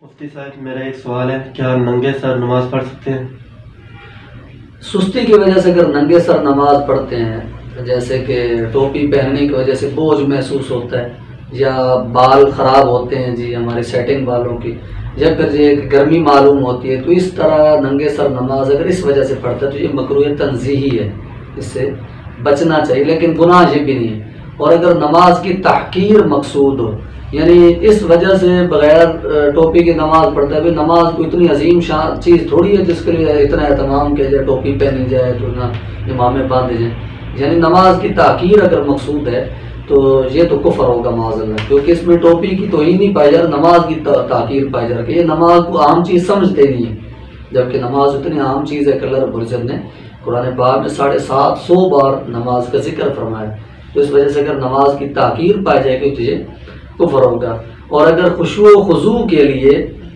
مفتی صاحب میرا ایک سوال ہے، کیا ننگے سر نماز پڑھ سکتے ہیں؟ سستی کی وجہ سے اگر ننگے سر نماز پڑھتے ہیں، جیسے کہ ٹوپی پہننے کی وجہ سے بوجھ محسوس ہوتا ہے، یا بال خراب ہوتے ہیں جی ہماری سیٹنگ بالوں کی، یا پھر یہ گرمی معلوم ہوتی ہے، تو اس طرح ننگے سر نماز اگر اس وجہ سے پڑھتا ہے تو یہ مکروہ تنزیہی ہے، اس سے بچنا چاہیے، لیکن گناہ یہ بھی نہیں ہے۔ اور اگر نماز کی تحقیر مقصود ہو، یعنی اس وجہ سے بغیر ٹوپی کی نماز پڑھتا ہے، نماز کو اتنی عظیم شان چیز تھوڑی ہے جس کے لیے اتنا اہتمام کیا جائے، ٹوپی پہنی جائے تو نہ امامے باندھے جائیں، یعنی نماز کی تحقیر اگر مقصود ہے تو یہ تو کفر ہوگا معاذ اللہ، کیونکہ اس میں ٹوپی کی توہین نہیں پائی جا رہی، نماز کی تحقیر پائی جا رہی ہے۔ یہ نماز کو عام چیز سمجھتے نہیں ہیں، جبکہ نماز اتنی عام چیز ہے کہ اللہ رب العزت نے قرآن پاک میں 750 بار نماز کا ذکر فرمایا، تو اس وجہ سے اگر نماز کی تحقیر پائی جائے گی تو یہ کفر ہوگا۔ اور اگر خشوع و خضوع کے لیے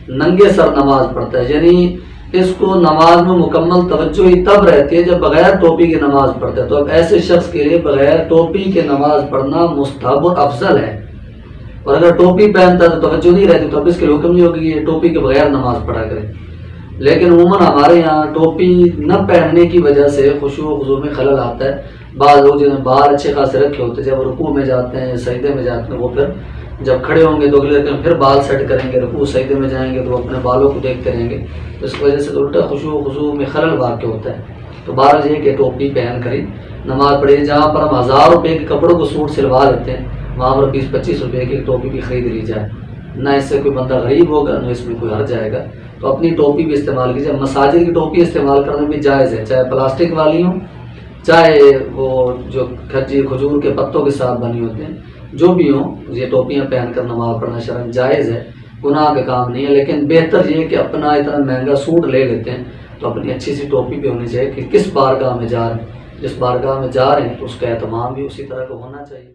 ننگے سر نماز پڑھتا ہے، یعنی اس کو نماز میں مکمل توجہ ہی تب رہتی ہے جب بغیر ٹوپی کی نماز پڑھتا ہے، تو اب ایسے شخص کے لیے بغیر ٹوپی کے نماز پڑھنا مستحب اور افضل ہے۔ اور اگر ٹوپی پہنتا ہے تو توجہ نہیں رہتی، تو اب اس کے حکم نہیں ہوگی کہ یہ ٹوپی کے بغیر نماز پڑھا کرے۔ لیکن عموماً ہمارے یہاں ٹوپی نہ پہننے کی وجہ سے خشوع و خضوع میں خلل آتا ہے۔ بعض لوگ جنہیں بال اچھے خاصے رکھے ہوتے ہیں، جب رکوع میں جاتے ہیں سجدے میں جاتے ہیں، وہ پھر جب کھڑے ہوں گے تو اگلے رکعت میں پھر بال سیٹ کریں گے، رکوع سجدے میں جائیں گے تو اپنے بالوں کو دیکھتے رہیں گے، اس وجہ سے الٹا خشوع و خضوع میں خلل واقع ہوتا ہے۔ تو بہرحال یہ کہ ٹوپی پہن کر ہی نماز پڑھیے۔ جہاں پر ہم 1000 روپے کے کپڑوں کو سوٹ سلوا لیتے ہیں، وہاں پر 20-25 روپے کی ٹوپی بھی خرید لی جائے، نہ اس سے کوئی بندہ غریب ہوگا نہ اس میں کوئی حرج آئے گا۔ تو اپنی ٹوپی بھی استعمال کیجیے۔ مساجد کی ٹوپی استعمال کرنا بھی جائز ہے، چاہے پلاسٹک والی ہوں، چاہے وہ جو کھجور کے پتوں کے ساتھ بنی ہوتے ہیں، جو بھی ہوں، یہ ٹوپیاں پہن کر نماز پڑھنا شرعاً جائز ہے، گناہ کا کام نہیں ہے۔ لیکن بہتر یہ ہے کہ اپنا اتنا مہنگا سوٹ لے لیتے ہیں تو اپنی اچھی سی ٹوپی بھی ہونی چاہیے کہ کس بارگاہ میں جا رہے ہیں، جس بارگاہ میں جا رہے ہیں تو اس کا اہتمام بھی اسی طرح کا ہونا چاہیے۔